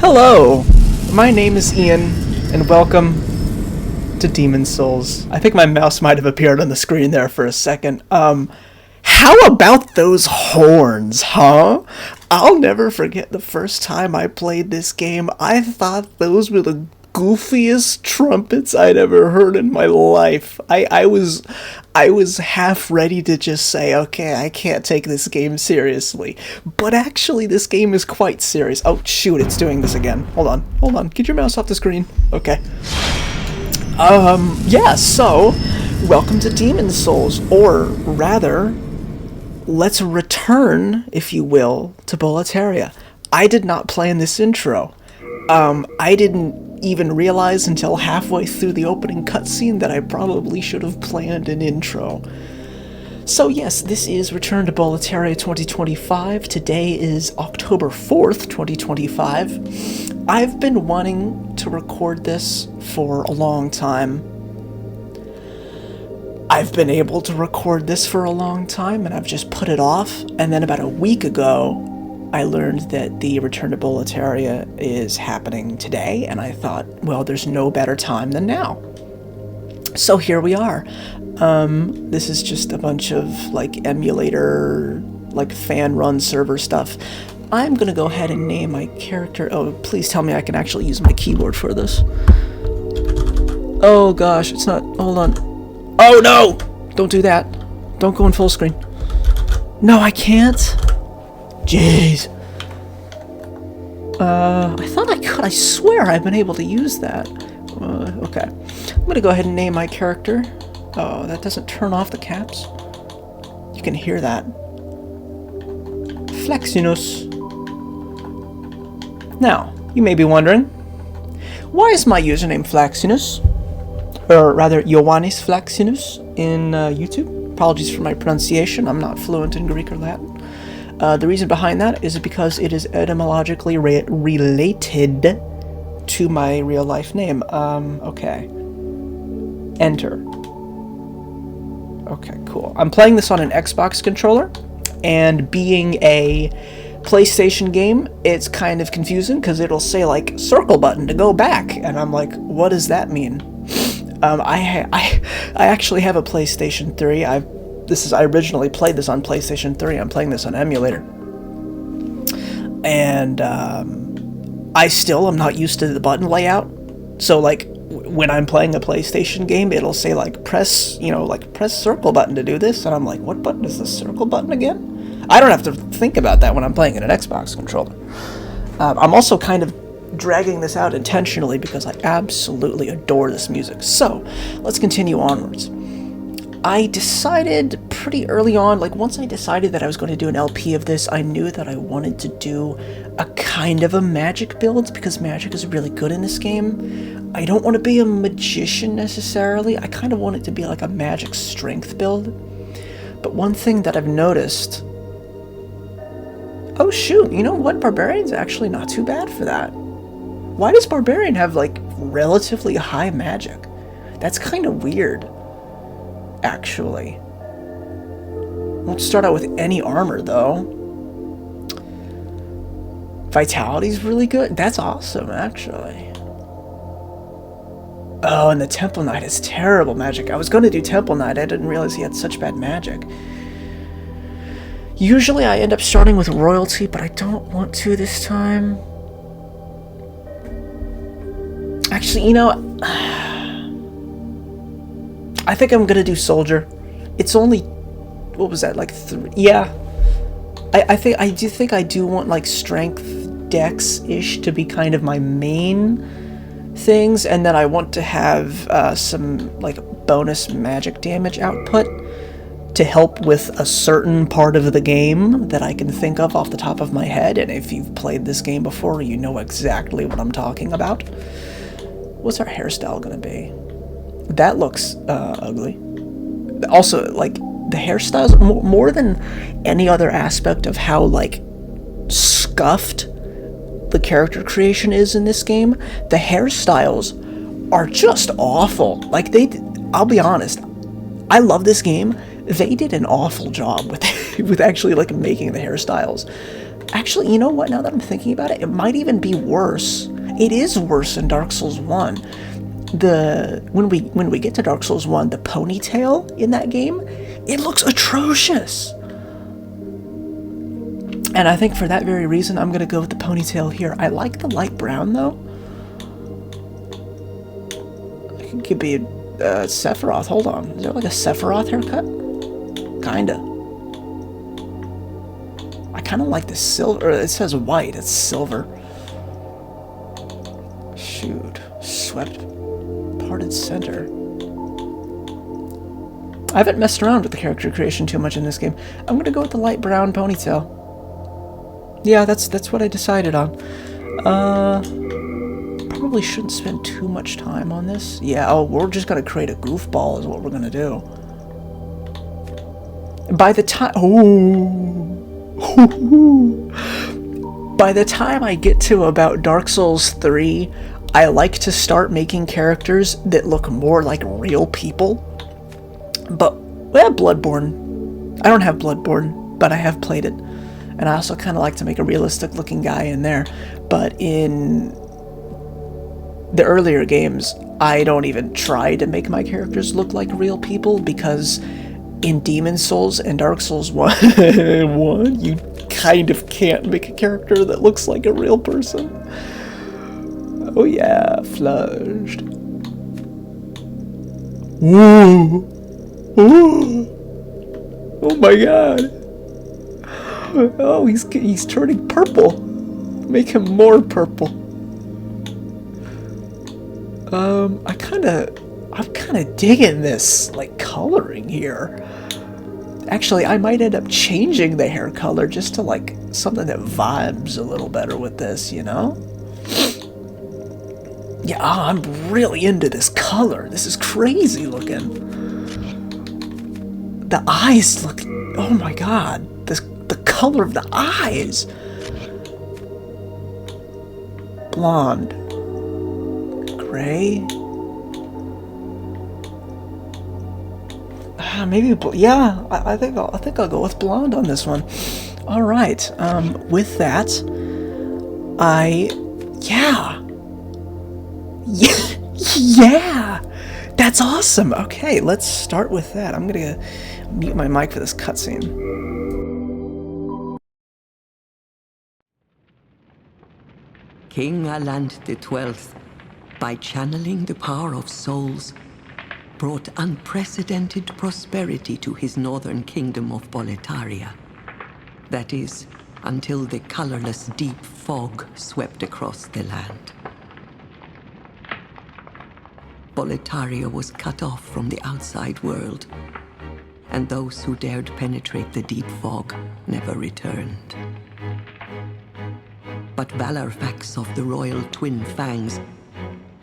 Hello, my name is Ian, and welcome to Demon Souls. I think my mouse might have appeared on the screen there for a second. How about those horns, huh? I'll never forget the first time I played this game. I thought those were the goofiest trumpets I'd ever heard in my life. I was half ready to just say, okay, I can't take this game seriously. But actually, this game is quite serious. Oh, shoot, it's doing this again. Hold on. Get your mouse off the screen. Okay. Yeah, so, welcome to Demon Souls, or rather, let's return, if you will, to Boletaria. I did not plan this intro. I didn't even realize until halfway through the opening cutscene that I probably should have planned an intro. So yes, this is Return to Boletaria 2025. Today is October 4th, 2025. I've been wanting to record this for a long time. I've been able to record this for a long time, and I've just put it off. And then about a week ago, I learned that the Return to Boletaria is happening today, and I thought, well, there's no better time than now. So here we are. This is just a bunch of, emulator, fan-run server stuff. I'm gonna go ahead and name my character... Oh, please tell me I can actually use my keyboard for this. Oh gosh, it's not... Hold on. Oh no! Don't do that. Don't go in full screen. No, I can't. Jeez. I thought I could. I swear I've been able to use that. Okay. I'm gonna go ahead and name my character. Oh, that doesn't turn off the caps. You can hear that. Flexinus. Now, you may be wondering, why is my username Flexinus? Or rather, Ioannis Flexinus in YouTube. Apologies for my pronunciation. I'm not fluent in Greek or Latin. The reason behind that is because it is etymologically related to my real life name. Okay. Enter. Okay, cool. I'm playing this on an Xbox controller, and being a PlayStation game, it's kind of confusing because it'll say circle button to go back, and I'm like, what does that mean? I actually have a PlayStation 3. I originally played this on PlayStation 3. I'm playing this on emulator. And I still am not used to the button layout. So when I'm playing a PlayStation game, it'll say press circle button to do this, and I'm like, what button is the circle button again? I don't have to think about that when I'm playing in an Xbox controller. I'm also kind of dragging this out intentionally because I absolutely adore this music. So, let's continue onwards. I decided pretty early on, once I decided that I was going to do an LP of this, I knew that I wanted to do a kind of a magic build, because magic is really good in this game. I don't want to be a magician necessarily. I kind of want it to be like a magic strength build. But one thing that I've noticed... Oh shoot, you know what? Barbarian's actually not too bad for that. Why does Barbarian have, relatively high magic? That's kind of weird, actually. Won't start out with any armor, though. Vitality's really good. That's awesome, actually. Oh, and the Temple Knight has terrible magic. I was going to do Temple Knight. I didn't realize he had such bad magic. Usually I end up starting with Royalty, but I don't want to this time. Actually, I think I'm gonna do Soldier. It's only, what was that, 3? Yeah. I do think I do want Strength Dex-ish to be kind of my main things, and then I want to have some bonus magic damage output to help with a certain part of the game that I can think of off the top of my head. And if you've played this game before, you know exactly what I'm talking about. What's our hairstyle gonna be? That looks ugly. Also, the hairstyles, more than any other aspect of how, scuffed the character creation is in this game, the hairstyles are just awful. I'll be honest, I love this game. They did an awful job with actually making the hairstyles. Actually, you know what? Now that I'm thinking about it, it might even be worse. It is worse in Dark Souls 1. When we get to Dark Souls 1, the ponytail in that game, it looks atrocious. And I think for that very reason, I'm going to go with the ponytail here. I like the light brown, though. It could be Sephiroth. Hold on. Is there like a Sephiroth haircut? Kinda. I kind of like the silver. It says white. It's silver. Shoot. Swept. Parted center. I haven't messed around with the character creation too much in this game. I'm going to go with the light brown ponytail. Yeah, that's what I decided on. Probably shouldn't spend too much time on this. Yeah, oh, we're just gonna create a goofball is what we're gonna do. By the time... Oh! By the time I get to about Dark Souls 3, I like to start making characters that look more like real people. But, well, Bloodborne. I don't have Bloodborne, but I have played it. And I also kind of like to make a realistic looking guy in there. But in the earlier games, I don't even try to make my characters look like real people, because in Demon Souls and Dark Souls 1, you kind of can't make a character that looks like a real person. Oh yeah, flushed. Whoa! Oh my god! Oh, he's turning purple. Make him more purple. I'm kind of digging this, like, coloring here. Actually, I might end up changing the hair color just to, like, something that vibes a little better with this, you know? Yeah, oh, I'm really into this color. This is crazy looking. The eyes look... Oh my god. The color of the eyes. Blonde. Gray. Maybe, yeah. I think I'll go with blonde on this one. All right. With that, yeah. That's awesome. Okay, let's start with that. I'm gonna mute my mic for this cutscene. King Allant XII, by channeling the power of souls, brought unprecedented prosperity to his northern kingdom of Boletaria. That is, until the colorless deep fog swept across the land. Boletaria was cut off from the outside world, and those who dared penetrate the deep fog never returned. But Valarfax of the royal Twin Fangs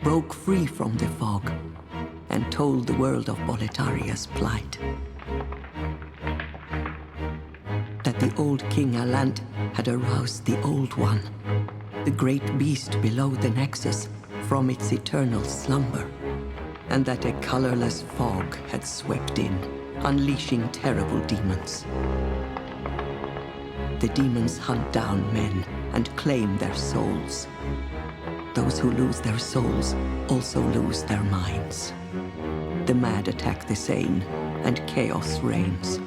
broke free from the fog and told the world of Boletaria's plight. That the old King Allant had aroused the Old One, the great beast below the Nexus, from its eternal slumber, and that a colorless fog had swept in, unleashing terrible demons. The demons hunt down men and claim their souls. Those who lose their souls also lose their minds. The mad attack the sane, and chaos reigns.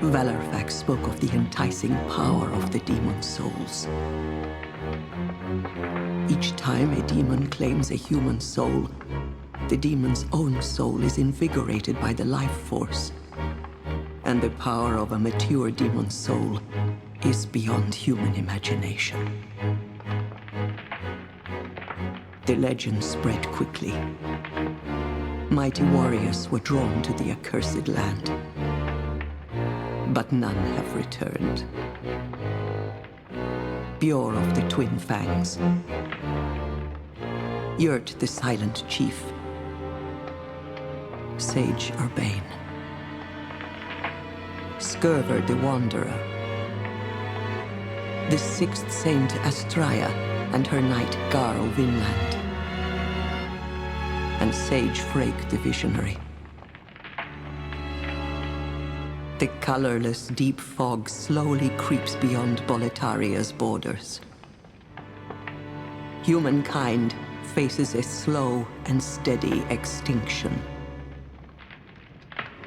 Valarfax spoke of the enticing power of the demon souls. Each time a demon claims a human soul, the demon's own soul is invigorated by the life force. And the power of a mature demon's soul is beyond human imagination. The legend spread quickly. Mighty warriors were drawn to the accursed land, but none have returned. Bjor of the Twin Fangs, Yurt the Silent Chief, Sage Urbane, Skurver the Wanderer, the Sixth Saint Astraea and her knight Garl Vinland, and Sage Frake the Visionary. The colorless deep fog slowly creeps beyond Boletaria's borders. Humankind faces a slow and steady extinction.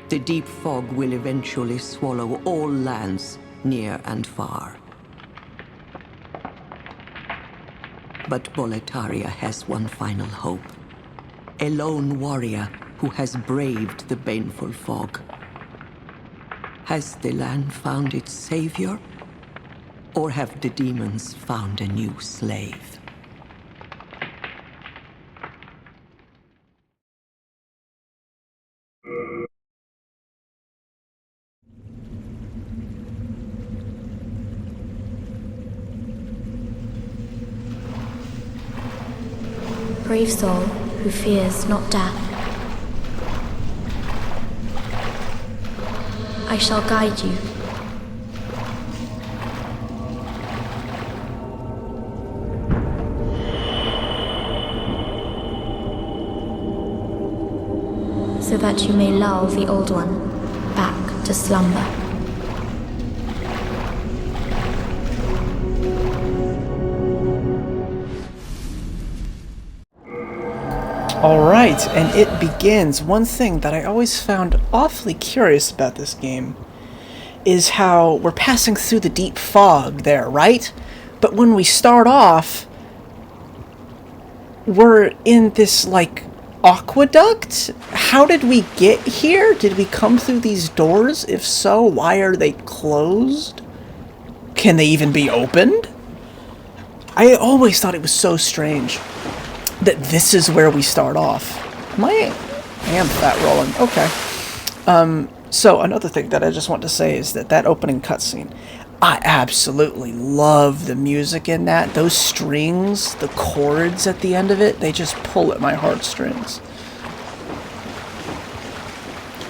The deep fog will eventually swallow all lands near and far. But Boletaria has one final hope. A lone warrior who has braved the baneful fog. Has the land found its savior? Or have the demons found a new slave? Brave soul who fears not death. I shall guide you. So that you may lull the old one back to slumber. Alright, and it begins. One thing that I always found awfully curious about this game is how we're passing through the deep fog there, right? But when we start off, we're in this, like, aqueduct? How did we get here? Did we come through these doors? If so, why are they closed? Can they even be opened? I always thought it was so strange that this is where we start off. I am fat rolling. Okay. So another thing that I just want to say is that opening cutscene, I absolutely love the music in that. Those strings, the chords at the end of it, they just pull at my heartstrings.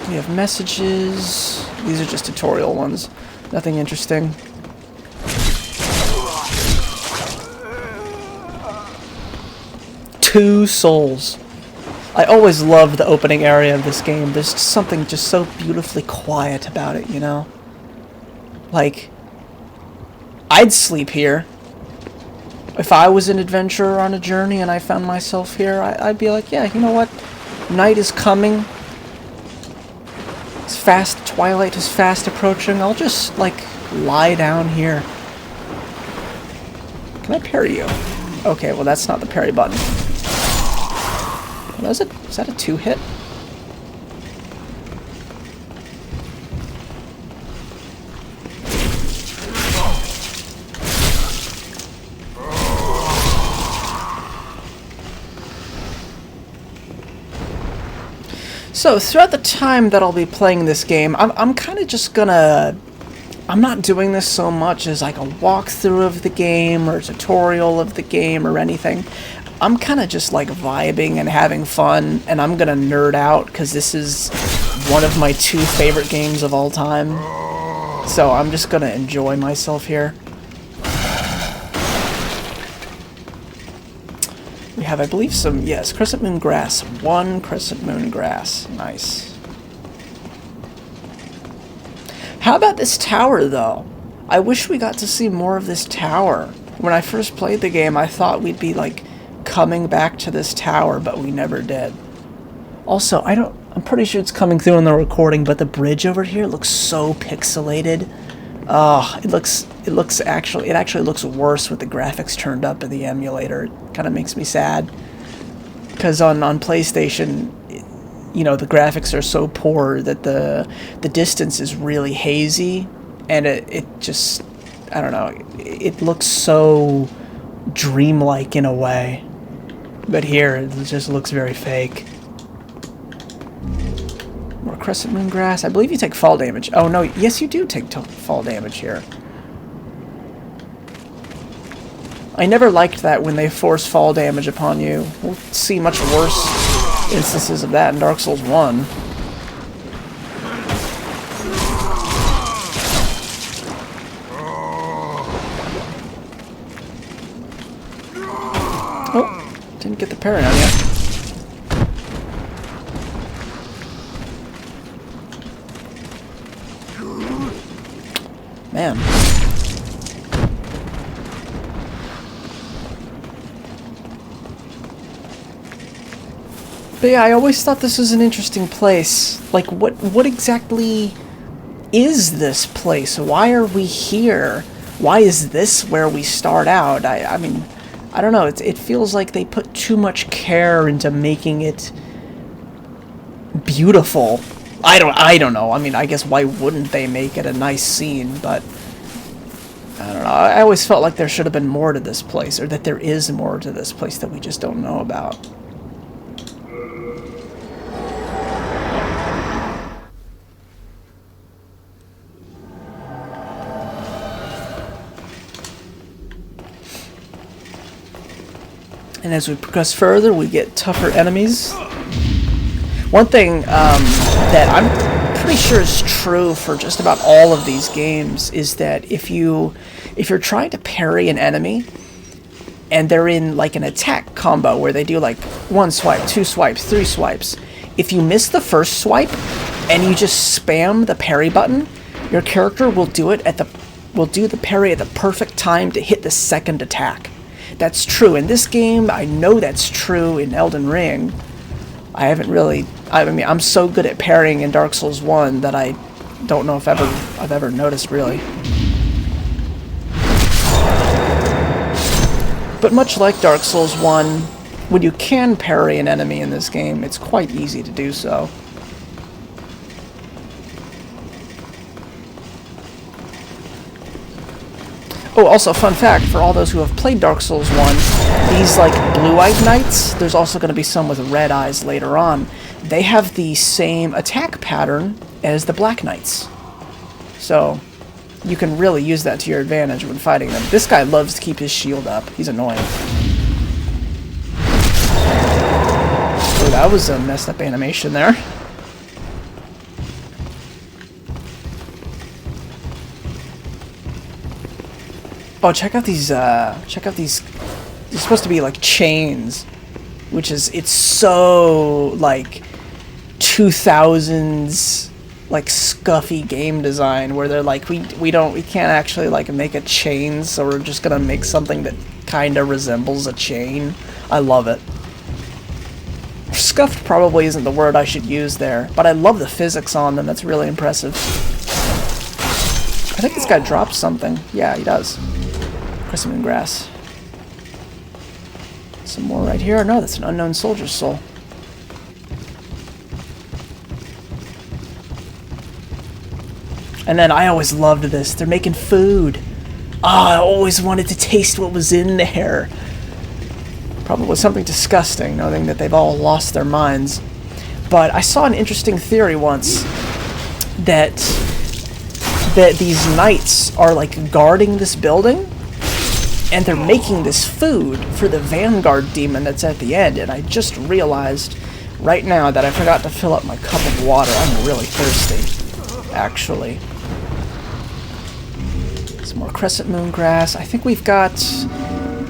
We have messages. These are just tutorial ones. Nothing interesting. Two souls. I always loved the opening area of this game. There's something just so beautifully quiet about it, you know? Like, I'd sleep here. If I was an adventurer on a journey and I found myself here, I'd be like, yeah, you know what? Night is coming. It's fast. Twilight is fast approaching. I'll just, like, lie down here. Can I parry you? Okay, well, that's not the parry button. Is that a two-hit? So, throughout the time that I'll be playing this game, I'm kind of just gonna... I'm not doing this so much as like a walkthrough of the game or a tutorial of the game or anything. I'm kind of just like vibing and having fun, and I'm gonna nerd out because this is one of my two favorite games of all time. So I'm just gonna enjoy myself here. We have, I believe, some, yes, Crescent Moon Grass. One Crescent Moon Grass. Nice. How about this tower, though? I wish we got to see more of this tower. When I first played the game, I thought we'd be, like, coming back to this tower, but we never did. Also, I'm pretty sure it's coming through in the recording, but the bridge over here looks so pixelated. Oh, it actually looks worse with the graphics turned up in the emulator. It kind of makes me sad. Because on PlayStation, you know, the graphics are so poor that the distance is really hazy, and it just, I don't know, it looks so dreamlike in a way. But here, it just looks very fake. More Crescent Moon Grass. I believe you take fall damage. Oh, no. Yes, you do take fall damage here. I never liked that when they force fall damage upon you. We'll see much worse instances of that in Dark Souls 1. Oh, didn't get the parry on yet. Man. But yeah, I always thought this was an interesting place. Like, what exactly is this place? Why are we here? Why is this where we start out? I mean, I don't know. It feels like they put too much care into making it beautiful. I don't know. I mean, I guess why wouldn't they make it a nice scene? But I don't know. I always felt like there should have been more to this place, or that there is more to this place that we just don't know about. And as we progress further, we get tougher enemies. One thing that I'm pretty sure is true for just about all of these games is that if you're trying to parry an enemy, and they're in like an attack combo where they do like 1 swipe, 2 swipes, 3 swipes, if you miss the first swipe and you just spam the parry button, your character will do the parry at the perfect time to hit the second attack. That's true in this game. I know that's true in Elden Ring. I mean, I'm so good at parrying in Dark Souls 1 that I don't know if I've ever noticed, really. But much like Dark Souls 1, when you can parry an enemy in this game, it's quite easy to do so. Oh, also, fun fact, for all those who have played Dark Souls 1, these, like, blue-eyed knights, there's also going to be some with red eyes later on, they have the same attack pattern as the black knights. So, you can really use that to your advantage when fighting them. This guy loves to keep his shield up. He's annoying. Oh, that was a messed up animation there. Oh, check out these, they're supposed to be like chains, which is, it's so, like, 2000s, like, scuffy game design, where they're like, we can't actually, like, make a chain, so we're just gonna make something that kinda resembles a chain. I love it. Scuffed probably isn't the word I should use there, but I love the physics on them. That's really impressive. I think this guy drops something. Yeah, he does. Crescent grass. Some more right here. No, that's an unknown soldier's soul. And then I always loved this. They're making food. Ah, I always wanted to taste what was in there. Probably something disgusting, knowing that they've all lost their minds. But I saw an interesting theory once that these knights are like guarding this building, and they're making this food for the Vanguard demon that's at the end. And I just realized right now that I forgot to fill up my cup of water. I'm really thirsty, actually. Some more crescent moon grass. I think we've got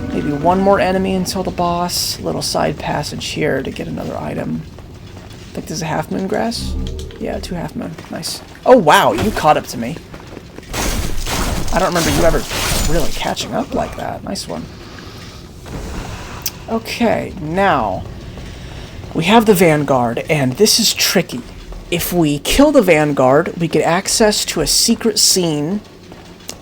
maybe one more enemy until the boss. Little side passage here to get another item. I think there's a half moon grass. Yeah, 2 half moon. Nice. Oh wow, you caught up to me. I don't remember you ever really catching up like that. Nice one. Okay, now we have the Vanguard, and this is tricky. If we kill the Vanguard, we get access to a secret scene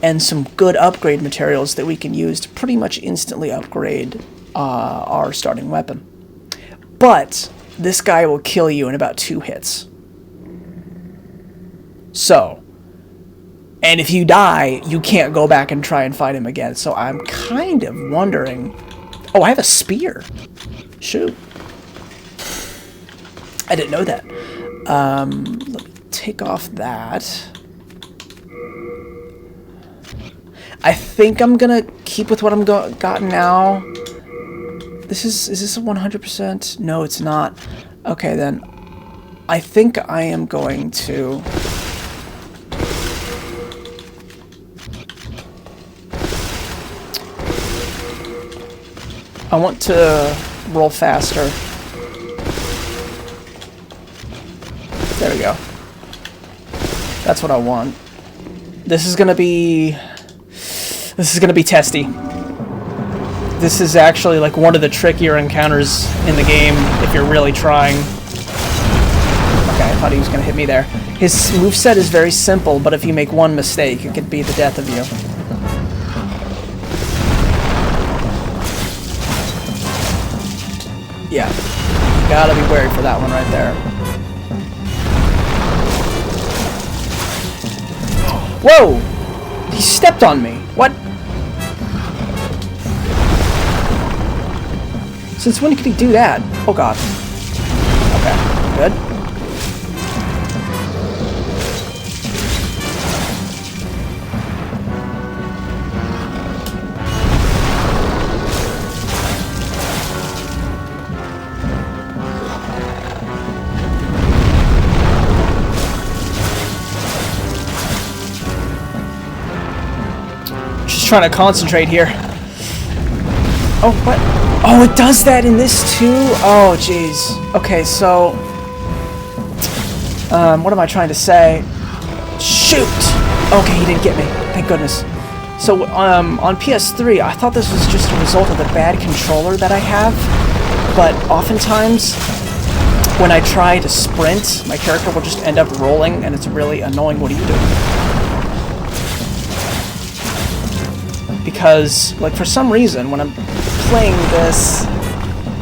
and some good upgrade materials that we can use to pretty much instantly upgrade our starting weapon. But this guy will kill you in about 2 hits. So, and if you die, you can't go back and try and fight him again. So I'm kind of wondering... Oh, I have a spear. Shoot. I didn't know that. Let me take off that. I think I'm gonna keep with what I'm got now. Is this a 100%? No, it's not. Okay, then. I think I am going to... I want to roll faster. There we go. That's what I want. This is gonna be testy. This is actually like one of the trickier encounters in the game if you're really trying. Okay, I thought he was gonna hit me there. His moveset is very simple, but if you make one mistake, it could be the death of you. Yeah, gotta be wary for that one right there. Whoa! He stepped on me. What? Since when could he do that? Oh god. Okay, good. Just trying to concentrate here. Oh, what? Oh, it does that in this too? Oh, jeez. Okay, so... what am I trying to say? Shoot! Okay, he didn't get me. Thank goodness. So, on PS3, I thought this was just a result of the bad controller that I have. But oftentimes, when I try to sprint, my character will just end up rolling, and it's really annoying. What are you doing? Because, like, for some reason, when I'm playing this,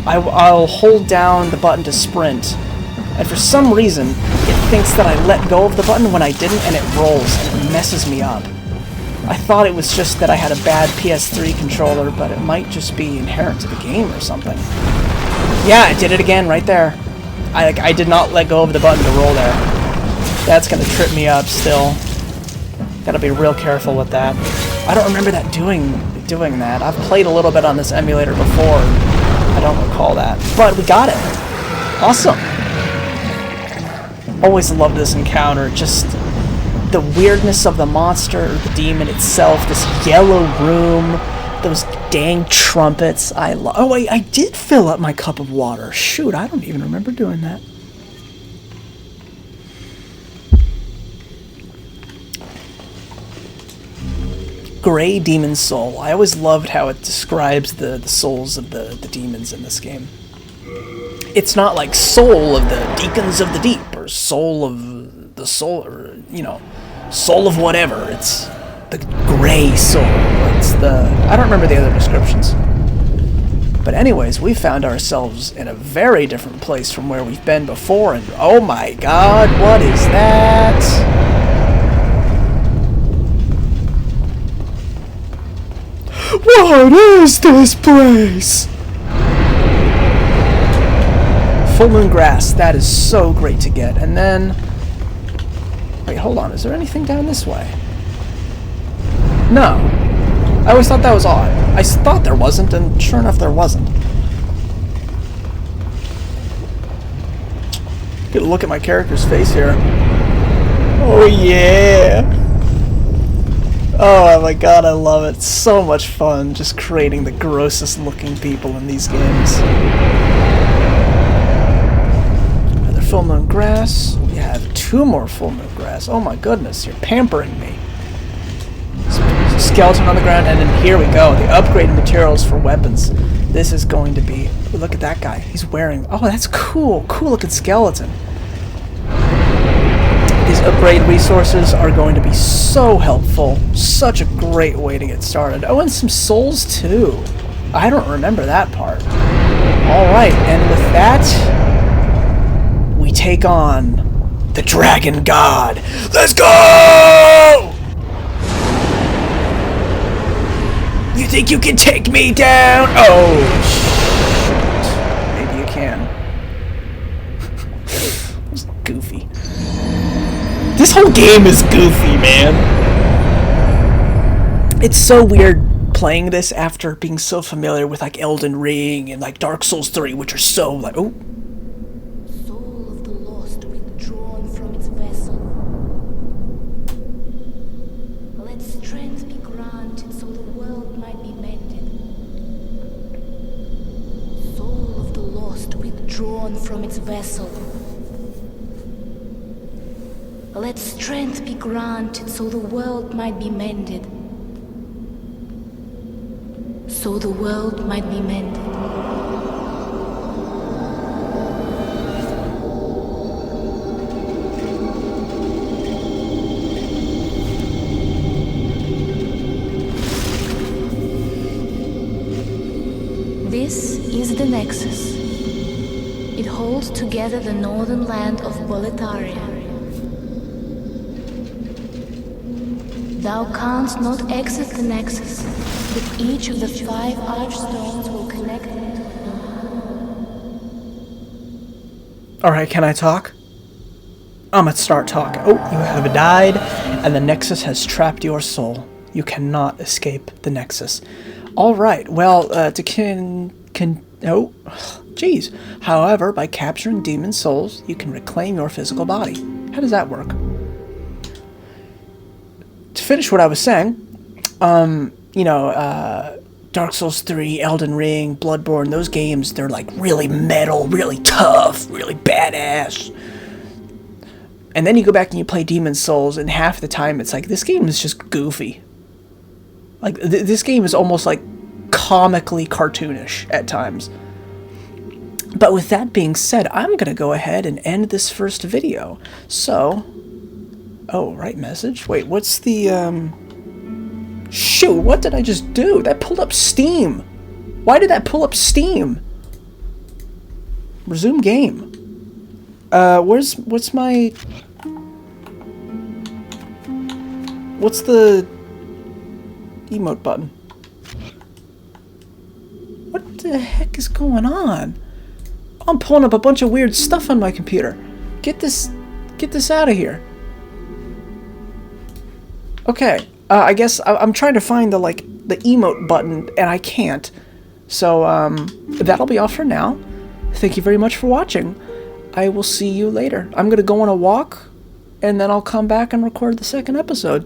I'll hold down the button to sprint, and for some reason, it thinks that I let go of the button when I didn't, and it rolls, and it messes me up. I thought it was just that I had a bad PS3 controller, but it might just be inherent to the game or something. Yeah, I did it again, right there. I did not let go of the button to roll there. That's gonna trip me up still. Gotta be real careful with that. I don't remember that doing that. I've played a little bit on this emulator before. I don't recall that. But we got it. Awesome. Always loved this encounter. Just the weirdness of the monster, the demon itself, this yellow room, those dang trumpets. Oh, wait, I did fill up my cup of water. Shoot, I don't even remember doing that. Gray Demon Soul. I always loved how it describes the souls of the demons in this game. It's not like soul of the deacons of the deep, or soul of the soul, or, you know, soul of whatever. It's the gray soul. It's the... I don't remember the other descriptions. But anyways, we found ourselves in a very different place from where we've been before, and oh my god, what is that? What is this place? Full Moon Grass, that is so great to get. And then... Wait, hold on, is there anything down this way? No. I always thought that was odd. I thought there wasn't, and sure enough there wasn't. Get a look at my character's face here. Oh yeah! Oh my god, I love it. It's so much fun just creating the grossest looking people in these games. Another Full Moon Grass. We have 2 more Full Moon Grass. Oh my goodness, you're pampering me. Skeleton on the ground, and then here we go. The upgraded materials for weapons. This is going to be... Look at that guy. He's wearing... Oh, that's cool. Cool looking skeleton. These upgrade resources are going to be so helpful. Such a great way to get started. Oh, and some souls too. I don't remember that part. Alright, and with that, we take on the Dragon God. Let's go! You think you can take me down? Oh, shit. Maybe you can. It's goofy. This whole game is goofy, man. It's so weird playing this after being so familiar with like Elden Ring and like Dark Souls 3, which are so like, oh. Soul of the lost withdrawn from its vessel. Let strength be granted so the world might be mended. Soul of the lost withdrawn from its vessel. Let strength be granted so the world might be mended. So the world might be mended. This is the Nexus. It holds together the northern land of Boletaria. Thou canst not exit the Nexus, but each of the 5 archstones will connect it. Alright, can I talk? I'm gonna start talking. Oh, you have died, and the Nexus has trapped your soul. You cannot escape the Nexus. Alright, well, oh, jeez. However, by capturing demon souls, you can reclaim your physical body. How does that work? To finish what I was saying, Dark Souls 3, Elden Ring, Bloodborne, those games, they're like really metal, really tough, really badass. And then you go back and you play Demon Souls, and half the time it's like, this game is just goofy. Like, this game is almost like comically cartoonish at times. But with that being said, I'm going to go ahead and end this first video. So, oh, right message? Wait, what's the, shoot, what did I just do? That pulled up Steam. Why did that pull up Steam? Resume game. What's my... What's the emote button? What the heck is going on? I'm pulling up a bunch of weird stuff on my computer. Get this out of here. Okay, I guess I'm trying to find the emote button, and I can't. So, that'll be all for now. Thank you very much for watching. I will see you later. I'm gonna go on a walk, and then I'll come back and record the second episode.